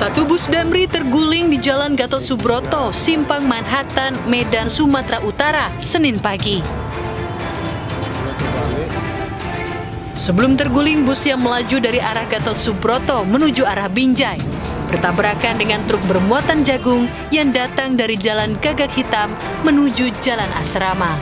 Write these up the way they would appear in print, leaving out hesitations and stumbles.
Satu bus Damri terguling di Jalan Gatot Subroto, Simpang Manhattan, Medan, Sumatera Utara, Senin pagi. Sebelum terguling, bus yang melaju dari arah Gatot Subroto menuju arah Binjai bertabrakan dengan truk bermuatan jagung yang datang dari Jalan Gagak Hitam menuju Jalan Asrama.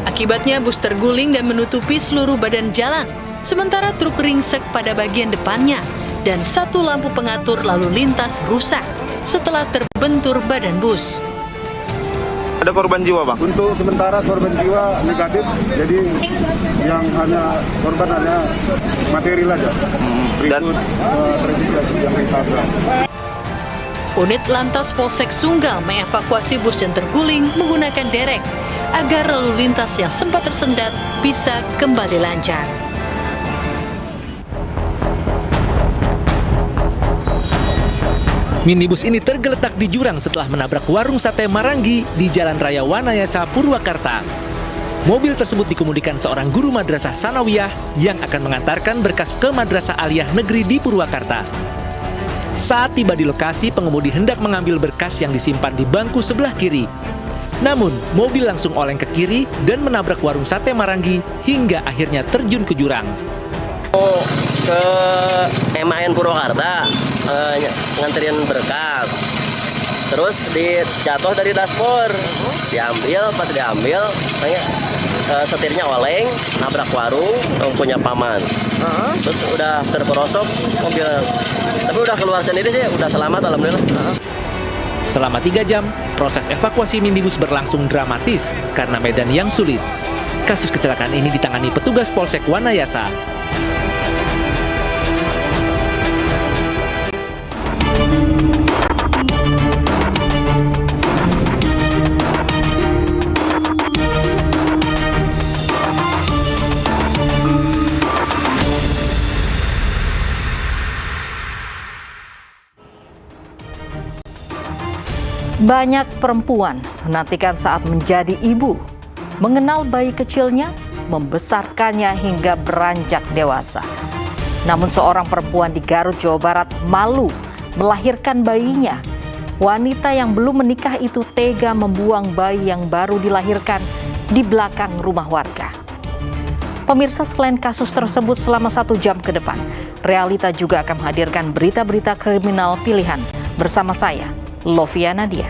Akibatnya bus terguling dan menutupi seluruh badan jalan, sementara truk ringsek pada bagian depannya dan satu lampu pengatur lalu lintas rusak setelah terbentur badan bus. Ada korban jiwa, Bang? Untuk sementara korban jiwa negatif, jadi yang hanya korban hanya material aja. Berikut yang ditabrak. Unit Lantas Polsek Sunggal mengevakuasi bus yang terguling menggunakan derek agar lalu lintas yang sempat tersendat bisa kembali lancar. Minibus ini tergeletak di jurang setelah menabrak warung sate Maranggi di Jalan Raya Wanayasa, Purwakarta. Mobil tersebut dikemudikan seorang guru madrasah sanawiyah yang akan mengantarkan berkas ke Madrasah Aliyah Negeri di Purwakarta. Saat tiba di lokasi, pengemudi hendak mengambil berkas yang disimpan di bangku sebelah kiri. Namun, mobil langsung oleng ke kiri dan menabrak warung sate Maranggi hingga akhirnya terjun ke jurang. Ke MAN Purwakarta nganterin berkas, terus jatuh dari dashboard, pas diambil setirnya oleng, nabrak warung yang punya paman, terus udah terperosok mobil, tapi udah keluar sendiri sih, udah selamat alhamdulillah. Selama 3 jam, proses evakuasi minibus berlangsung dramatis karena medan yang sulit. Kasus kecelakaan ini ditangani petugas Polsek Wanayasa. Banyak perempuan menantikan saat menjadi ibu, mengenal bayi kecilnya, membesarkannya hingga beranjak dewasa. Namun seorang perempuan di Garut, Jawa Barat malu melahirkan bayinya. Wanita yang belum menikah itu tega membuang bayi yang baru dilahirkan di belakang rumah warga. Pemirsa, selain kasus tersebut selama 1 jam ke depan, Realita juga akan menghadirkan berita-berita kriminal pilihan bersama saya, Lovia Nadia.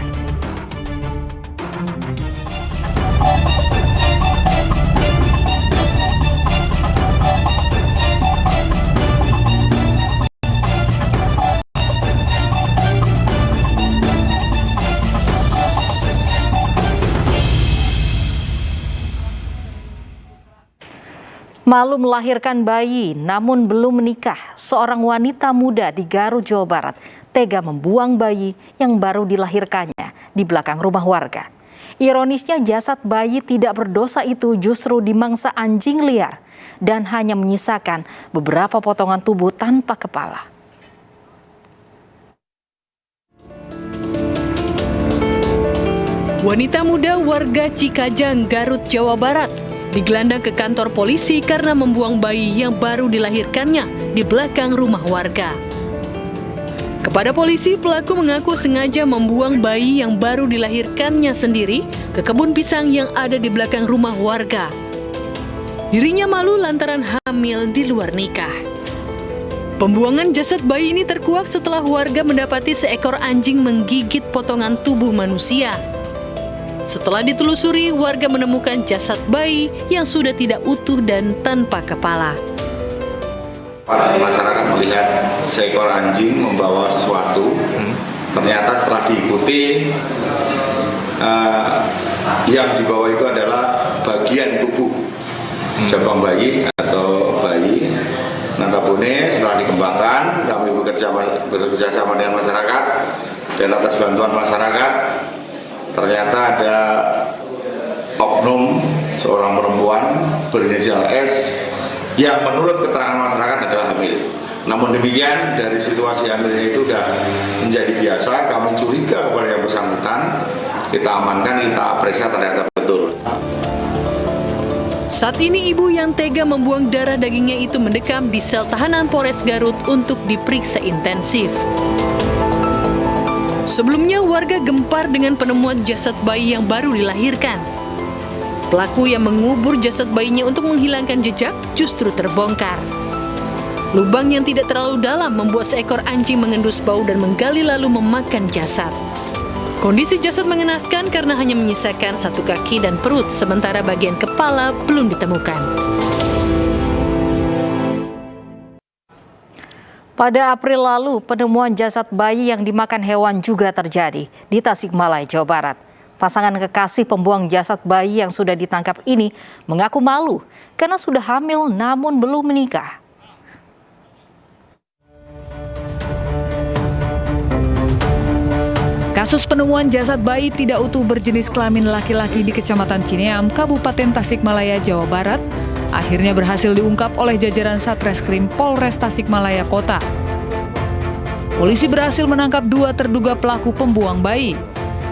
Malu melahirkan bayi namun belum menikah, seorang wanita muda di Garut, Jawa Barat tega membuang bayi yang baru dilahirkannya di belakang rumah warga. Ironisnya, jasad bayi tidak berdosa itu justru dimangsa anjing liar dan hanya menyisakan beberapa potongan tubuh tanpa kepala. Wanita muda warga Cikajang, Garut, Jawa Barat digelandang ke kantor polisi karena membuang bayi yang baru dilahirkannya di belakang rumah warga. Kepada polisi, pelaku mengaku sengaja membuang bayi yang baru dilahirkannya sendiri ke kebun pisang yang ada di belakang rumah warga. Dirinya malu lantaran hamil di luar nikah. Pembuangan jasad bayi ini terkuak setelah warga mendapati seekor anjing menggigit potongan tubuh manusia. Setelah ditelusuri, warga menemukan jasad bayi yang sudah tidak utuh dan tanpa kepala. Masyarakat melihat seekor anjing membawa sesuatu, ternyata setelah diikuti yang dibawa itu adalah bagian tubuh jabang bayi atau bayi. Nantabune setelah dikembangkan, kami bekerja sama dengan masyarakat dan atas bantuan masyarakat, ternyata ada oknum seorang perempuan berinisial S yang menurut keterangan masyarakat adalah hamil. Namun demikian, dari situasi hamilnya itu sudah menjadi biasa, kami curiga kepada yang bersangkutan, kita amankan, kita periksa ternyata betul. Saat ini ibu yang tega membuang darah dagingnya itu mendekam di sel tahanan Polres Garut untuk diperiksa intensif. Sebelumnya warga gempar dengan penemuan jasad bayi yang baru dilahirkan. Pelaku yang mengubur jasad bayinya untuk menghilangkan jejak justru terbongkar. Lubang yang tidak terlalu dalam membuat seekor anjing mengendus bau dan menggali lalu memakan jasad. Kondisi jasad mengenaskan karena hanya menyisakan satu kaki dan perut, sementara bagian kepala belum ditemukan. Pada April lalu, penemuan jasad bayi yang dimakan hewan juga terjadi di Tasikmalaya, Jawa Barat. Pasangan kekasih pembuang jasad bayi yang sudah ditangkap ini mengaku malu karena sudah hamil namun belum menikah. Kasus penemuan jasad bayi tidak utuh berjenis kelamin laki-laki di Kecamatan Cineam, Kabupaten Tasikmalaya, Jawa Barat, akhirnya berhasil diungkap oleh jajaran Satreskrim Polres Tasikmalaya Kota. Polisi berhasil menangkap 2 terduga pelaku pembuang bayi.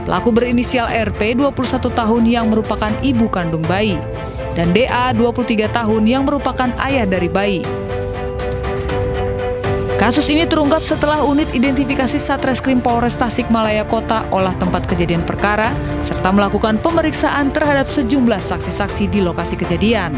Pelaku berinisial RP, 21 tahun yang merupakan ibu kandung bayi, dan DA, 23 tahun yang merupakan ayah dari bayi. Kasus ini terungkap setelah unit identifikasi Satreskrim Polres Tasikmalaya Kota olah tempat kejadian perkara serta melakukan pemeriksaan terhadap sejumlah saksi-saksi di lokasi kejadian.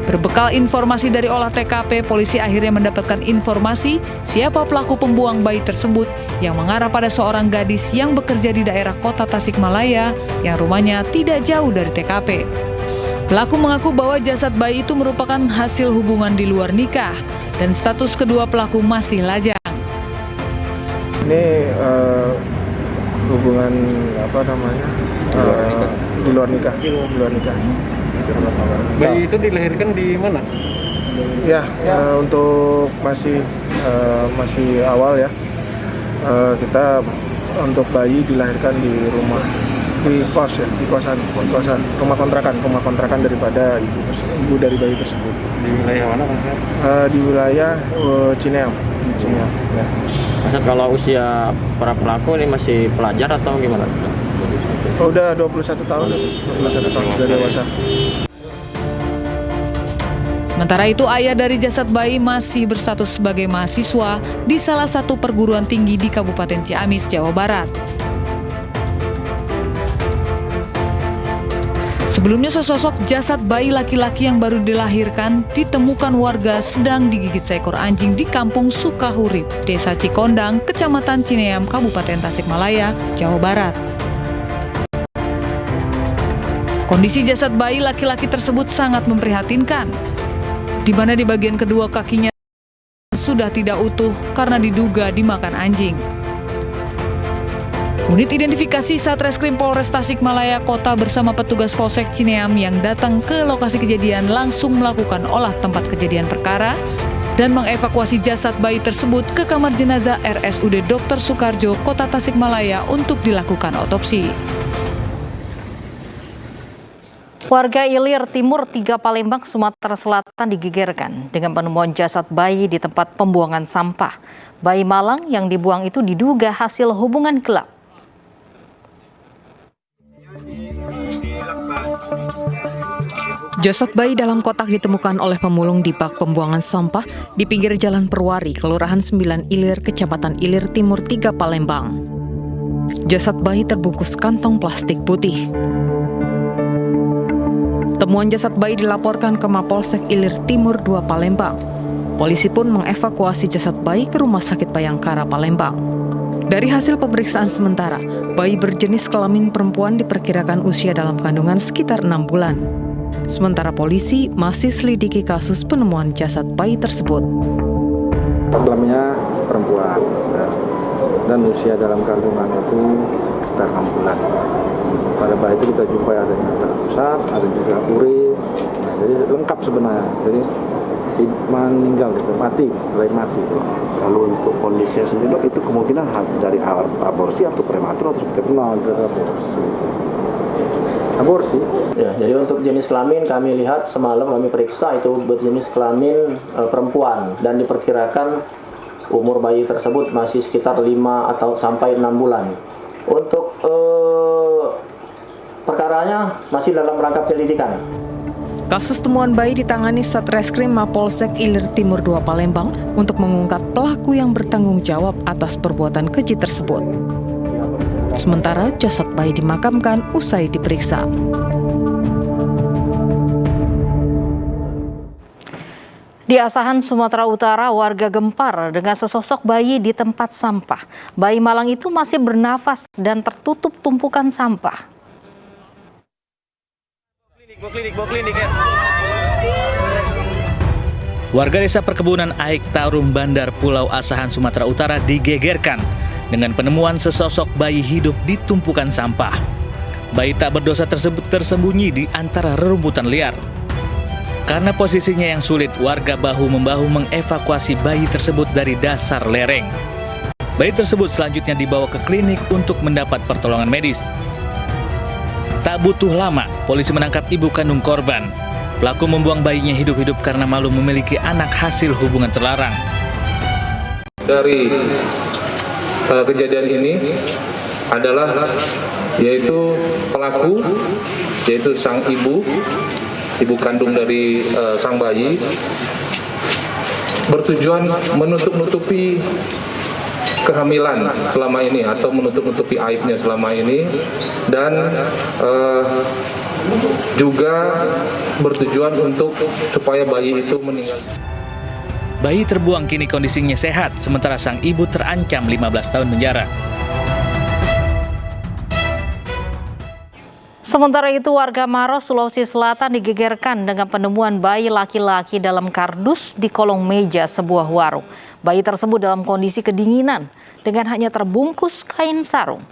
Berbekal informasi dari olah TKP, polisi akhirnya mendapatkan informasi siapa pelaku pembuang bayi tersebut yang mengarah pada seorang gadis yang bekerja di daerah Kota Tasikmalaya yang rumahnya tidak jauh dari TKP. Pelaku mengaku bahwa jasad bayi itu merupakan hasil hubungan di luar nikah dan status kedua pelaku masih lajang. Ini hubungan di luar nikah. Bayi itu dilahirkan di mana? Ya, untuk masih awal ya. Kita untuk bayi dilahirkan di rumah, di kosan rumah kontrakan daripada ibu dari bayi tersebut. Di wilayah mana, Mas? Di wilayah Cineam. Ya. Masa kalau usia para pelaku ini masih pelajar atau gimana? Udah 21 tahun sudah dewasa. Sementara itu, ayah dari jasad bayi masih berstatus sebagai mahasiswa di salah satu perguruan tinggi di Kabupaten Ciamis, Jawa Barat. Sebelumnya sesosok jasad bayi laki-laki yang baru dilahirkan ditemukan warga sedang digigit seekor anjing di Kampung Sukahurip, Desa Cikondang, Kecamatan Cineam, Kabupaten Tasikmalaya, Jawa Barat. Kondisi jasad bayi laki-laki tersebut sangat memprihatinkan, di mana di bagian kedua kakinya sudah tidak utuh karena diduga dimakan anjing. Unit identifikasi Satreskrim Polres Tasikmalaya Kota bersama petugas Polsek Cineam yang datang ke lokasi kejadian langsung melakukan olah tempat kejadian perkara dan mengevakuasi jasad bayi tersebut ke kamar jenazah RSUD Dr. Soekarjo, Kota Tasikmalaya untuk dilakukan otopsi. Warga Ilir Timur 3 Palembang, Sumatera Selatan digegerkan dengan penemuan jasad bayi di tempat pembuangan sampah. Bayi malang yang dibuang itu diduga hasil hubungan gelap. Jasad bayi dalam kotak ditemukan oleh pemulung di bak pembuangan sampah di pinggir Jalan Perwari, Kelurahan 9 Ilir, Kecamatan Ilir Timur 3 Palembang. Jasad bayi terbungkus kantong plastik putih. Temuan jasad bayi dilaporkan ke Mapolsek Ilir Timur 2 Palembang. Polisi pun mengevakuasi jasad bayi ke Rumah Sakit Bayangkara Palembang. Dari hasil pemeriksaan sementara, bayi berjenis kelamin perempuan diperkirakan usia dalam kandungan sekitar 6 bulan. Sementara polisi masih selidiki kasus penemuan jasad bayi tersebut. Kelaminnya perempuan dan usia dalam kandungan itu sekitar 6 bulan. Pada bayi itu kita jumpai adanya darah pusat, ada juga urin, jadi lengkap sebenarnya. Jadi meninggal gitu, mati. Kalau untuk kondisinya sendiri itu kemungkinan dari aborsi atau prematur atau seperti itu? Aborsi. Ya, jadi untuk jenis kelamin kami lihat semalam kami periksa itu berjenis kelamin perempuan dan diperkirakan umur bayi tersebut masih sekitar 5 atau sampai 6 bulan. Untuk perkaranya masih dalam rangka penyelidikan. Kasus temuan bayi ditangani Satreskrim Mapolsek Ilir Timur 2 Palembang untuk mengungkap pelaku yang bertanggung jawab atas perbuatan keji tersebut. Sementara jasad bayi dimakamkan usai diperiksa. Di Asahan, Sumatera Utara, warga gempar dengan sesosok bayi di tempat sampah. Bayi malang itu masih bernafas dan tertutup tumpukan sampah. Warga desa perkebunan Aik Tarum Bandar Pulau Asahan, Sumatera Utara digegerkan dengan penemuan sesosok bayi hidup di tumpukan sampah. Bayi tak berdosa tersebut tersembunyi di antara rerumputan liar. Karena posisinya yang sulit, warga bahu-membahu mengevakuasi bayi tersebut dari dasar lereng. Bayi tersebut selanjutnya dibawa ke klinik untuk mendapat pertolongan medis. Tak butuh lama, polisi menangkap ibu kandung korban. Pelaku membuang bayinya hidup-hidup karena malu memiliki anak hasil hubungan terlarang. Dari kejadian ini adalah yaitu pelaku, yaitu sang ibu kandung dari sang bayi, bertujuan menutup-nutupi kehamilan selama ini atau menutup-nutupi aibnya selama ini, dan juga bertujuan untuk supaya bayi itu meninggal. Bayi terbuang kini kondisinya sehat, sementara sang ibu terancam 15 tahun penjara. Sementara itu, warga Maros, Sulawesi Selatan digegerkan dengan penemuan bayi laki-laki dalam kardus di kolong meja sebuah warung. Bayi tersebut dalam kondisi kedinginan dengan hanya terbungkus kain sarung.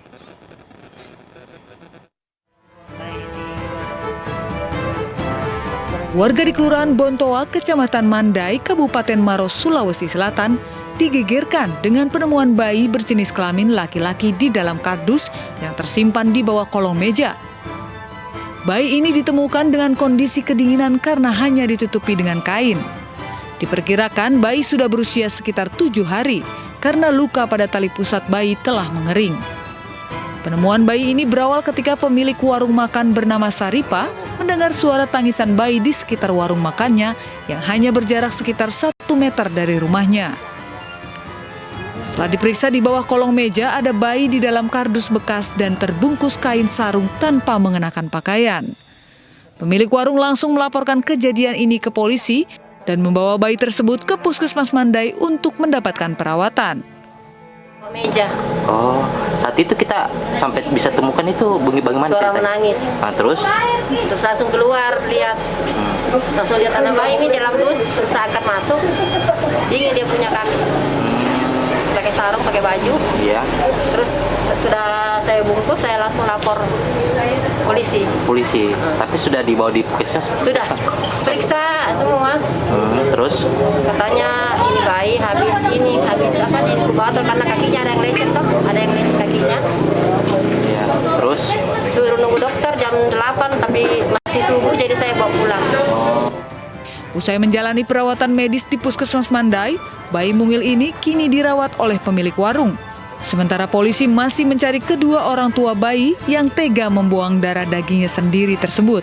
Warga di Kelurahan Bontoa, Kecamatan Mandai, Kabupaten Maros, Sulawesi Selatan digegerkan dengan penemuan bayi berjenis kelamin laki-laki di dalam kardus yang tersimpan di bawah kolong meja. Bayi ini ditemukan dengan kondisi kedinginan karena hanya ditutupi dengan kain. Diperkirakan bayi sudah berusia sekitar 7 hari karena luka pada tali pusat bayi telah mengering. Penemuan bayi ini berawal ketika pemilik warung makan bernama Saripa mendengar suara tangisan bayi di sekitar warung makannya yang hanya berjarak sekitar 1 meter dari rumahnya. Setelah diperiksa, di bawah kolong meja ada bayi di dalam kardus bekas dan terbungkus kain sarung tanpa mengenakan pakaian. Pemilik warung langsung melaporkan kejadian ini ke polisi dan membawa bayi tersebut ke Puskesmas Mandai untuk mendapatkan perawatan. Meja. Oh, saat itu kita sampai bisa temukan itu bagaimana? Suara menangis. Ah, terus langsung keluar lihat. Langsung lihat anak bayi ini dalam dus, terus angkat masuk. Dingin dia punya kaki. Pakai sarung, pakai baju. Iya. Terus sudah saya bungkus, saya langsung lapor polisi. Polisi. Tapi sudah dibawa di puskesmas? Sudah. Periksa semua. Terus? Katanya ini bayi habis apa nih inkubator karena kakinya ada yang lecet toh, ada yang lecet kakinya. Iya. Terus? Suruh nunggu dokter jam 8 tapi masih subuh jadi saya bawa pulang. Usai menjalani perawatan medis di Puskesmas Mandai, bayi mungil ini kini dirawat oleh pemilik warung. Sementara polisi masih mencari kedua orang tua bayi yang tega membuang darah dagingnya sendiri tersebut.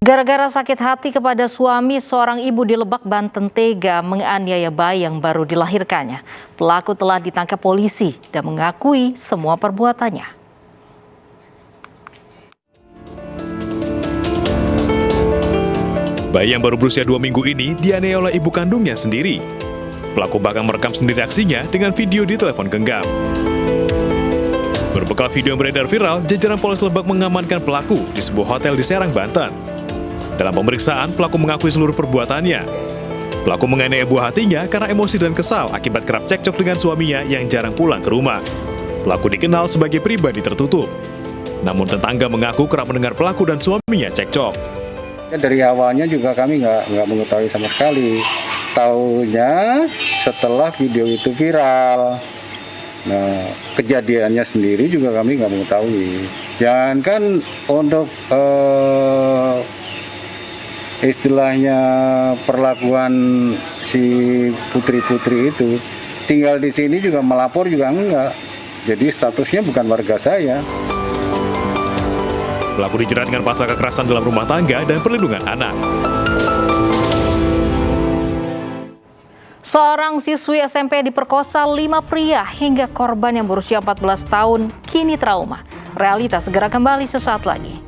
Gara-gara sakit hati kepada suami, seorang ibu di Lebak, Banten tega menganiaya bayi yang baru dilahirkannya. Pelaku telah ditangkap polisi dan mengakui semua perbuatannya. Bayi yang baru berusia 2 minggu ini dianiaya oleh ibu kandungnya sendiri. Pelaku bahkan merekam sendiri aksinya dengan video di telepon genggam. Berbekal video yang beredar viral, jajaran Polres Lebak mengamankan pelaku di sebuah hotel di Serang, Banten. Dalam pemeriksaan, pelaku mengakui seluruh perbuatannya. Pelaku menganiaya buah hatinya karena emosi dan kesal akibat kerap cekcok dengan suaminya yang jarang pulang ke rumah. Pelaku dikenal sebagai pribadi tertutup. Namun tetangga mengaku kerap mendengar pelaku dan suaminya cekcok. Dari awalnya juga kami nggak mengetahui sama sekali. Taunya setelah video itu viral. Nah, kejadiannya sendiri juga kami nggak mengetahui. Jangankan untuk istilahnya perlakuan si putri-putri itu, tinggal di sini juga melapor juga enggak. Jadi statusnya bukan warga saya. Pelaku dijerat dengan pasal kekerasan dalam rumah tangga dan perlindungan anak. Seorang siswi SMP diperkosa 5 pria hingga korban yang berusia 14 tahun kini trauma. Realitas segera kembali sesaat lagi.